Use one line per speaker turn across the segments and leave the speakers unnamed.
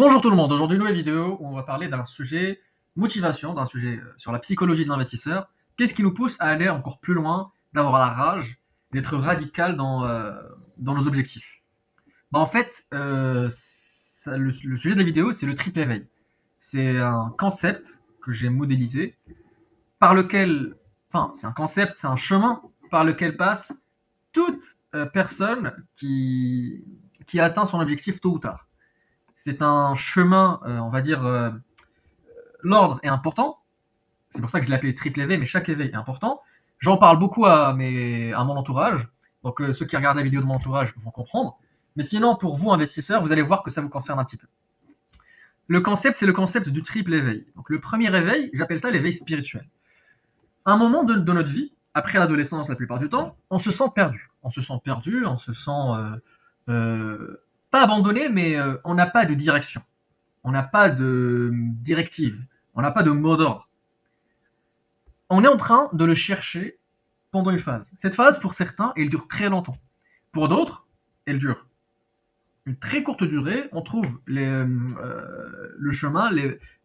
Bonjour tout le monde, aujourd'hui une nouvelle vidéo où on va parler d'un sujet motivation, d'un sujet sur la psychologie de l'investisseur. Qu'est-ce qui nous pousse à aller encore plus loin, d'avoir la rage, d'être radical dans nos objectifs. En fait, le sujet de la vidéo, c'est le triple éveil. C'est un concept que j'ai modélisé, par lequel, enfin c'est un concept, c'est un chemin par lequel passe toute personne qui atteint son objectif tôt ou tard. C'est un chemin, on va dire, l'ordre est important. C'est pour ça que je l'ai appelé triple éveil, mais chaque éveil est important. J'en parle beaucoup à mon entourage. Donc ceux qui regardent la vidéo de mon entourage vont comprendre. Mais sinon, pour vous, investisseurs, vous allez voir que ça vous concerne un petit peu. Le concept, c'est le concept du triple éveil. Donc le premier éveil, j'appelle ça l'éveil spirituel. À un moment de notre vie, après l'adolescence la plupart du temps, on se sent perdu. On se sent perdu, on se sent pas abandonné, mais on n'a pas de direction. On n'a pas de directive. On n'a pas de mot d'ordre. On est en train de le chercher pendant une phase. Cette phase, pour certains, elle dure très longtemps. Pour d'autres, elle dure une très courte durée. On trouve le chemin,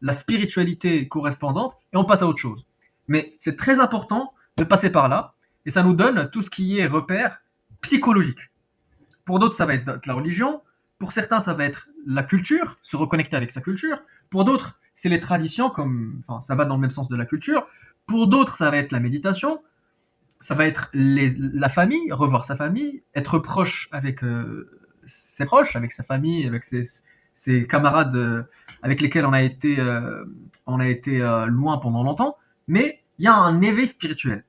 la spiritualité correspondante, et on passe à autre chose. Mais c'est très important de passer par là, et ça nous donne tout ce qui est repère psychologique. Pour d'autres, ça va être la religion. Pour certains, ça va être la culture, se reconnecter avec sa culture. Pour d'autres, c'est les traditions, enfin, ça va dans le même sens de la culture. Pour d'autres, ça va être la méditation. Ça va être la famille, revoir sa famille, être proche avec ses proches, avec sa famille, avec ses camarades avec lesquels on a été loin pendant longtemps. Mais il y a un éveil spirituel.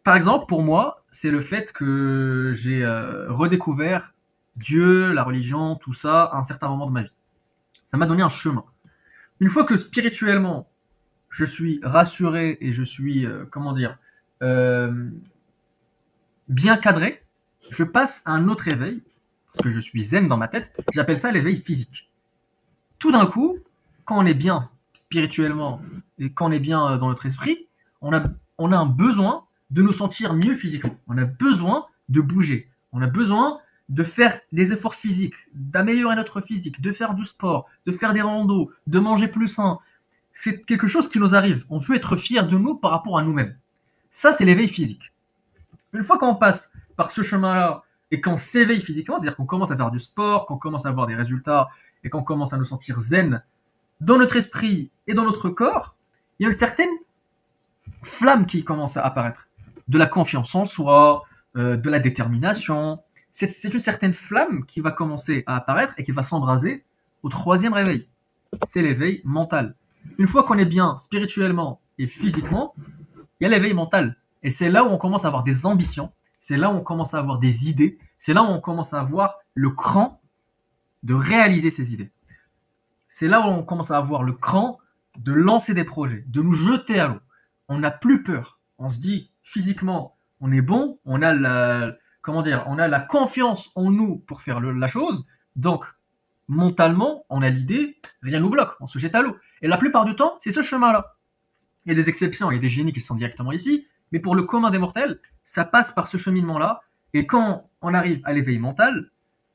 Par exemple, pour moi, c'est le fait que j'ai redécouvert Dieu, la religion, tout ça, à un certain moment de ma vie. Ça m'a donné un chemin. Une fois que spirituellement, je suis rassuré et je suis, euh, bien cadré, je passe à un autre éveil, parce que je suis zen dans ma tête, j'appelle ça l'éveil physique. Tout d'un coup, quand on est bien spirituellement et quand on est bien dans notre esprit, on a un besoin de nous sentir mieux physiquement. On a besoin de bouger. On a besoin de faire des efforts physiques, d'améliorer notre physique, de faire du sport, de faire des randos, de manger plus sain. C'est quelque chose qui nous arrive. On veut être fier de nous par rapport à nous-mêmes. Ça, c'est l'éveil physique. Une fois qu'on passe par ce chemin-là et qu'on s'éveille physiquement, c'est-à-dire qu'on commence à faire du sport, qu'on commence à avoir des résultats et qu'on commence à nous sentir zen dans notre esprit et dans notre corps, il y a une certaine flamme qui commence à apparaître. De la confiance en soi, de la détermination. C'est une certaine flamme qui va commencer à apparaître et qui va s'embraser au troisième réveil. C'est l'éveil mental. Une fois qu'on est bien spirituellement et physiquement, il y a l'éveil mental. Et c'est là où on commence à avoir des ambitions, c'est là où on commence à avoir des idées, c'est là où on commence à avoir le cran de réaliser ces idées. C'est là où on commence à avoir le cran de lancer des projets, de nous jeter à l'eau. On n'a plus peur. On se dit physiquement, on est bon, on a la confiance en nous pour faire la chose. Donc, mentalement, on a l'idée, rien ne nous bloque, on se jette à l'eau. Et la plupart du temps, c'est ce chemin-là. Il y a des exceptions, il y a des génies qui sont directement ici, mais pour le commun des mortels, ça passe par ce cheminement-là. Et quand on arrive à l'éveil mental,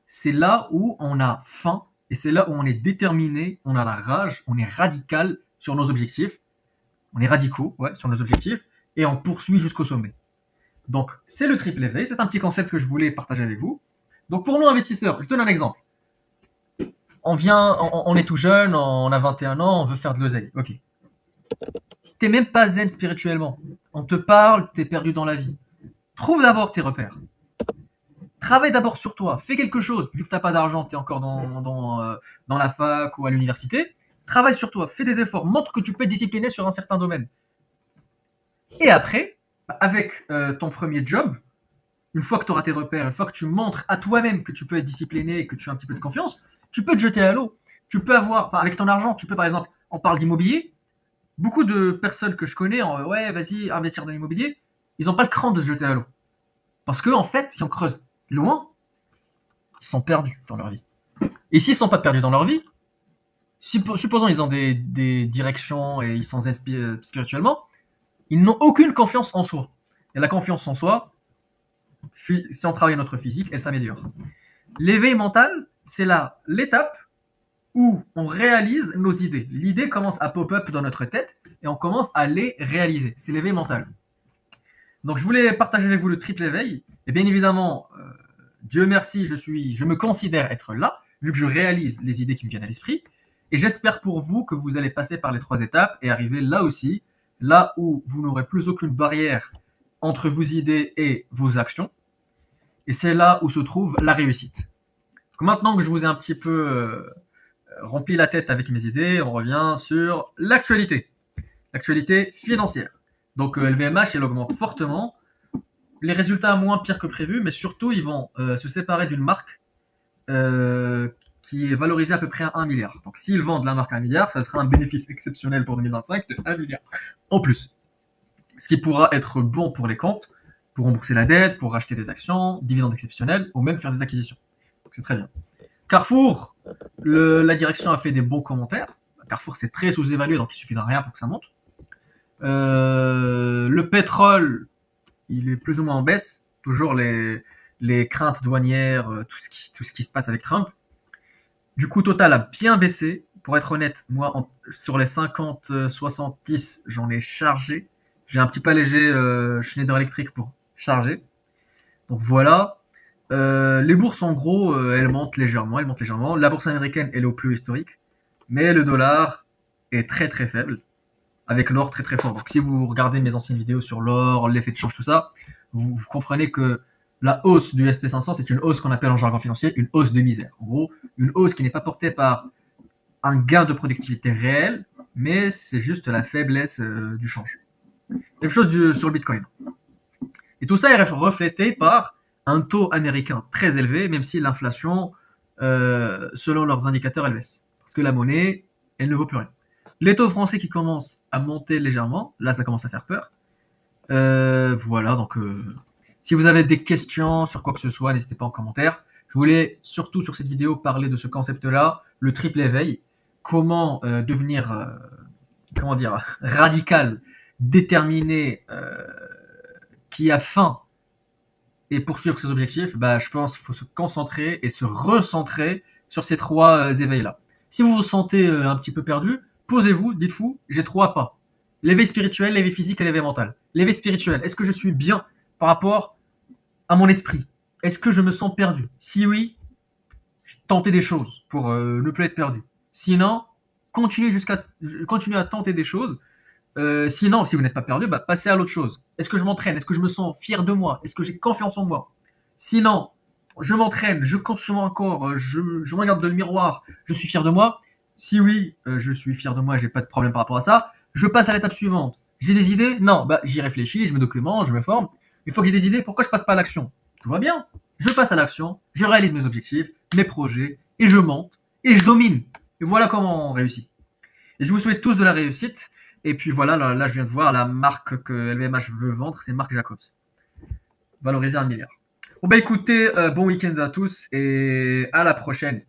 c'est là où on a faim, et c'est là où on est déterminé, on a la rage, on est radical sur nos objectifs. On est radicaux, ouais, sur nos objectifs, et on poursuit jusqu'au sommet. Donc, c'est le triple éveil, c'est un petit concept que je voulais partager avec vous. Donc, pour nous investisseurs, je donne un exemple. On est tout jeune, on a 21 ans, on veut faire de l'oseille. Ok. T'es même pas zen spirituellement. On te parle, t'es perdu dans la vie. Trouve d'abord tes repères. Travaille d'abord sur toi. Fais quelque chose. Vu que t'as pas d'argent, t'es encore dans la fac ou à l'université. Travaille sur toi. Fais des efforts. Montre que tu peux être discipliné sur un certain domaine. Et après, avec ton premier job, une fois que tu auras tes repères, une fois que tu montres à toi-même que tu peux être discipliné et que tu as un petit peu de confiance, tu peux te jeter à l'eau. Tu peux avoir, enfin, avec ton argent, tu peux par exemple, on parle d'immobilier. Beaucoup de personnes que je connais, ouais, vas-y, investir dans l'immobilier, ils n'ont pas le cran de se jeter à l'eau. Parce que, en fait, si on creuse loin, ils sont perdus dans leur vie. Et s'ils ne sont pas perdus dans leur vie, supposons ils ont des directions et ils sont spirituellement, ils n'ont aucune confiance en soi. Et la confiance en soi, si on travaille notre physique, elle s'améliore. L'éveil mental, c'est là l'étape où on réalise nos idées. L'idée commence à pop-up dans notre tête et on commence à les réaliser. C'est l'éveil mental. Donc je voulais partager avec vous le triple éveil. Et bien évidemment, Dieu merci, je me considère être là, vu que je réalise les idées qui me viennent à l'esprit. Et j'espère pour vous que vous allez passer par les 3 étapes et arriver là aussi, là où vous n'aurez plus aucune barrière entre vos idées et vos actions. Et c'est là où se trouve la réussite. Donc maintenant que je vous ai un petit peu rempli la tête avec mes idées, on revient sur l'actualité. L'actualité financière. Donc LVMH, elle augmente fortement. Les résultats moins pires que prévu, mais surtout, ils vont se séparer d'une marque qui est valorisée à peu près à 1 milliard. Donc s'ils vendent la marque à 1 milliard, ça sera un bénéfice exceptionnel pour 2025 de 1 milliard en plus. Ce qui pourra être bon pour les comptes, pour rembourser la dette, pour racheter des actions, dividendes exceptionnels, ou même faire des acquisitions. Donc c'est très bien. Carrefour, la direction a fait des bons commentaires. Carrefour, c'est très sous-évalué, donc il suffit de rien pour que ça monte. Le pétrole, il est plus ou moins en baisse. Toujours les craintes douanières, tout ce qui se passe avec Trump. Du coup, Total a bien baissé. Pour être honnête, moi, sur les 50, 70, j'en ai chargé. J'ai un petit pas léger Schneider Electric pour charger. Donc voilà. Les bourses, en gros, elles montent légèrement. La bourse américaine, elle est au plus historique. Mais le dollar est très très faible. Avec l'or très très fort. Donc si vous regardez mes anciennes vidéos sur l'or, l'effet de change, tout ça, vous comprenez que la hausse du SP500, c'est une hausse qu'on appelle en jargon financier une hausse de misère. En gros, une hausse qui n'est pas portée par un gain de productivité réel, mais c'est juste la faiblesse du change. Même chose sur le Bitcoin. Et tout ça est reflété par un taux américain très élevé, même si l'inflation, selon leurs indicateurs, elle baisse. Parce que la monnaie, elle ne vaut plus rien. Les taux français qui commencent à monter légèrement, là ça commence à faire peur. Voilà, donc si vous avez des questions sur quoi que ce soit, n'hésitez pas en commentaire. Je voulais surtout sur cette vidéo parler de ce concept-là, le triple éveil. Comment devenir, comment dire, radical, déterminé, qui a faim et poursuivre ses objectifs. Bah, je pense qu'il faut se concentrer et se recentrer sur ces 3 éveils-là. Si vous vous sentez un petit peu perdu, posez-vous, dites-vous, j'ai 3 pas. L'éveil spirituel, l'éveil physique et l'éveil mental. L'éveil spirituel, est-ce que je suis bien par rapport à mon esprit? Est-ce que je me sens perdu? Si oui, tentez des choses pour ne plus être perdu. Sinon, continuez à tenter des choses. Sinon, si vous n'êtes pas perdu, bah, passez à l'autre chose. Est-ce que je m'entraîne? Est-ce que je me sens fier de moi? Est-ce que j'ai confiance en moi? Sinon, je m'entraîne, je consomme encore, je regarde dans le miroir, je suis fier de moi. Si oui, je suis fier de moi, j'ai pas de problème par rapport à ça. Je passe à l'étape suivante. J'ai des idées? Non, bah j'y réfléchis, je me documente, je me forme. Une fois que j'ai des idées, pourquoi je passe pas à l'action? Tout va bien. Je passe à l'action, je réalise mes objectifs, mes projets, et je monte, et je domine. Et voilà comment on réussit. Et je vous souhaite tous de la réussite. Et puis voilà, là je viens de voir la marque que LVMH veut vendre, c'est Marc Jacobs. Valorisée à 1 milliard. Bon bah écoutez, bon week-end à tous et à la prochaine.